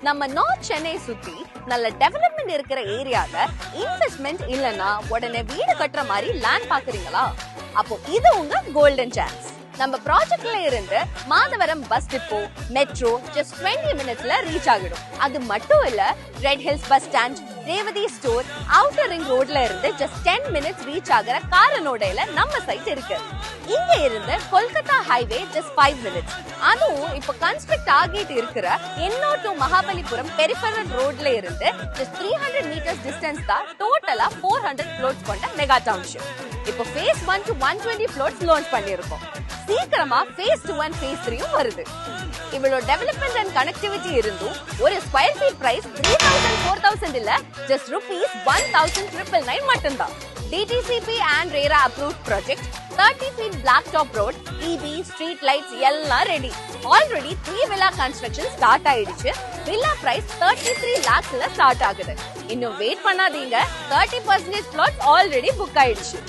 நம்ம நார்த் சென்னை சுத்தி நல்ல டெவலப்மெண்ட் இருக்கிற ஏரியால இன்வெஸ்ட்மெண்ட் இல்லனா உடனே வீடு கட்டுற மாதிரி லேண்ட் பாக்குறீங்களா? அப்போ இது உங்க கோல்டன் சான்ஸ். நம்ம ப்ராஜெக்ட்ல இருந்து Madhavaram bus depot metro just 20 மினிட்ஸ்ல ரீச் ஆகிடும். அது மட்டும் இல்ல, red hills bus stand, Revathi store, outer ring ரோட்ல இருந்து ஜஸ்ட் 10 மினிட்ஸ் ரீச் ஆகிற காரனோடையில நம்ம சைட் இருக்கு. இங்க இருந்து கொல்கத்தா ஹைவே ஜஸ்ட் 5 மினிட்ஸ். அதுவும் இப்ப கன்ஸ்ட்ரக்ட் ஆகிட்டு இருக்கிற எண்ணூர் டு மகாபலிபுரம் பெரிஃபரல் ரோட்ல இருந்து ஜஸ்ட் 300 மீட்டர்ஸ் டிஸ்டன்ஸ் தான் டோட்டலா 400 ஃப்ளோட்ஸ் கொண்ட மெகா டவுன்ஷிப். இப்போ phase 1 to 120 ஃப்ளோட்ஸ் லான்ச் பண்ணிருக்கோம். சீக்கிரமா phase 2 and phase 3 வருது. இவ்வளவு டெவலப்மெண்ட் அண்ட் கனெக்டிவிட்டி இருந்தும் ஒரு ஸ்கொயர் ஃபீட் பிரைஸ் 3000 4000 இல்ல, ஜஸ்ட் rupees 1999 மட்டும்தான். DTCP and RERA approved project, 30 feet black top road, EB, street lights எல்லாம் ready. Already 3 villa construction start ஆயிடுச்சு. villa price 33 lakhsல ஸ்டார்ட் ஆகுது. இன்னும் வெயிட் பண்ணாதீங்க, 30% plots ஆல்ரெடி புக் ஆயிடுச்சு.